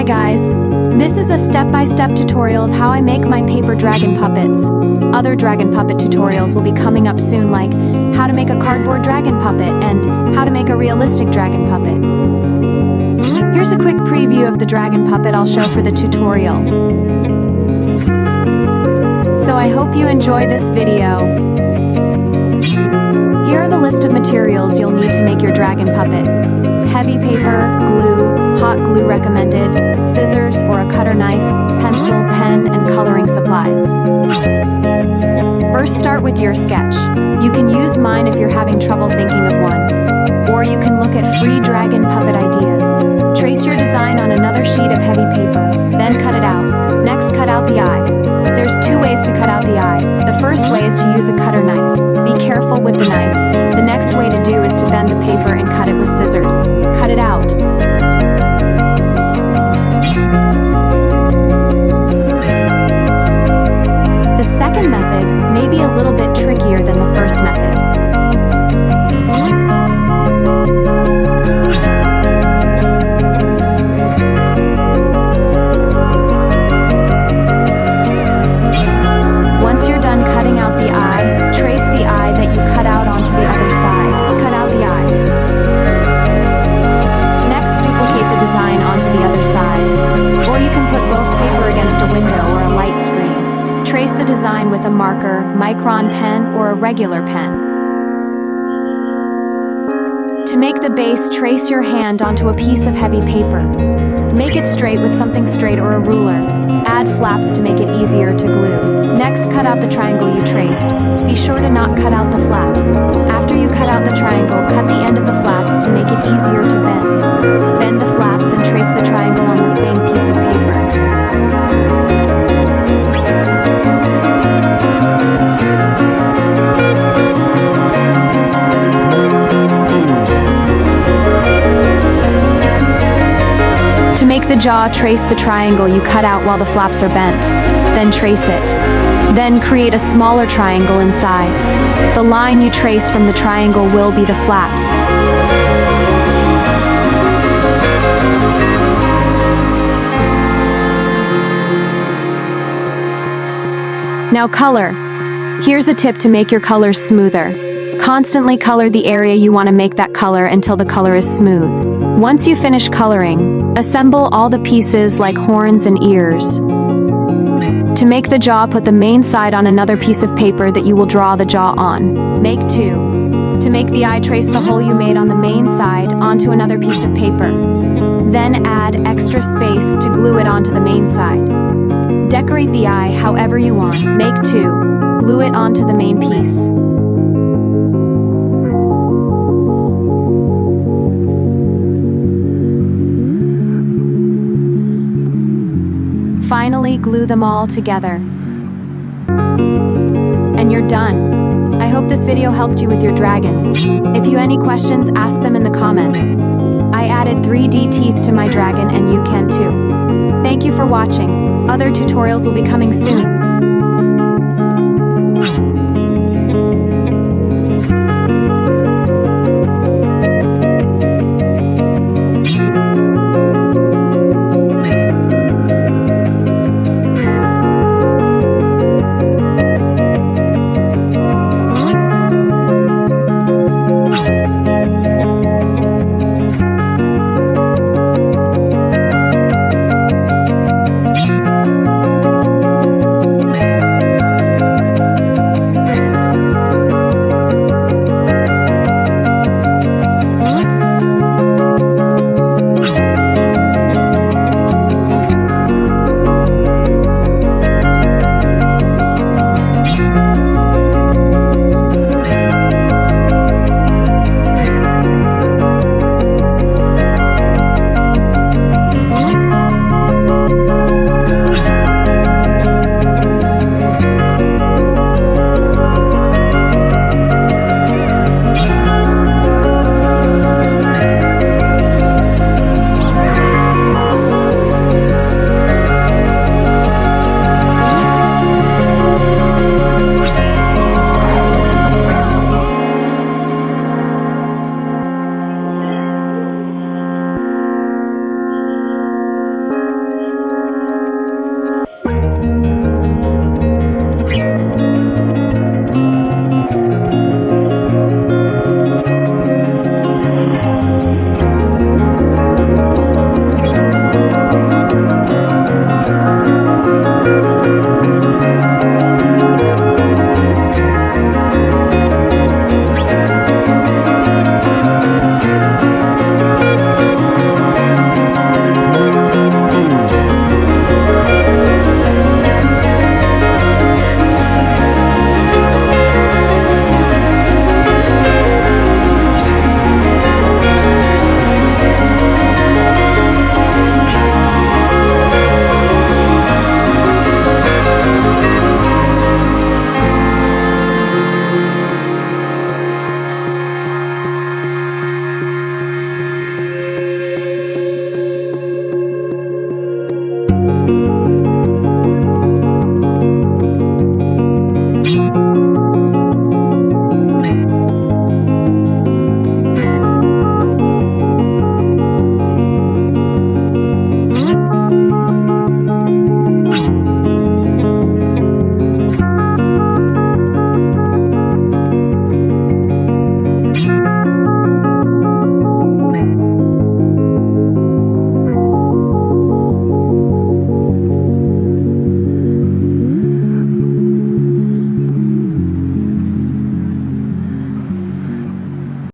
Hi guys, this is a step-by-step tutorial of how I make my paper dragon puppets. Other dragon puppet tutorials will be coming up soon, like how to make a cardboard dragon puppet and how to make a realistic dragon puppet. Here's a quick preview of the dragon puppet I'll show for the tutorial. So I hope you enjoy this video. Here are the list of materials you'll need to make your dragon puppet. Heavy paper, glue, hot glue recommended, scissors or a cutter knife, pencil, pen, and coloring supplies. First, start with your sketch. You can use mine if you're having trouble thinking of one. Or you can look at free dragon puppet ideas. Trace your design on another sheet of heavy paper, then cut it out. Next, cut out the eye. There's two ways to cut out the eye. The first way is to use a cutter knife. Be careful with the knife. The next way to do is to bend the paper and cut it with scissors. Cut it out. The second method may be a little bit trickier than the first method. Once you're done cutting out the eye, trace the eye that you cut out onto the other side. Cut out the eye. Next, duplicate the design onto the other side. Or you can put both paper against a window or a light screen. Trace the design with a marker, micron pen, or a regular pen. To make the base, trace your hand onto a piece of heavy paper. Make it straight with something straight or a ruler. Add flaps to make it easier to glue. Next, cut out the triangle you traced. Be sure to not cut out the flaps. After you cut out the triangle, cut the end of the flaps to make it easier to bend. Bend the flaps and trace the triangle on the same piece of paper. To make the jaw, trace the triangle you cut out while the flaps are bent. Then trace it. Then create a smaller triangle inside. The line you trace from the triangle will be the flaps. Now color. Here's a tip to make your colors smoother. Constantly color the area you want to make that color until the color is smooth. Once you finish coloring, assemble all the pieces like horns and ears. To make the jaw, put the main side on another piece of paper that you will draw the jaw on. Make two. To make the eye, trace the hole you made on the main side onto another piece of paper. Then add extra space to glue it onto the main side. Decorate the eye however you want. Make two. Glue it onto the main piece. Finally, glue them all together. And you're done. I hope this video helped you with your dragons. If you have any questions, ask them in the comments. I added 3D teeth to my dragon and you can too. Thank you for watching. Other tutorials will be coming soon.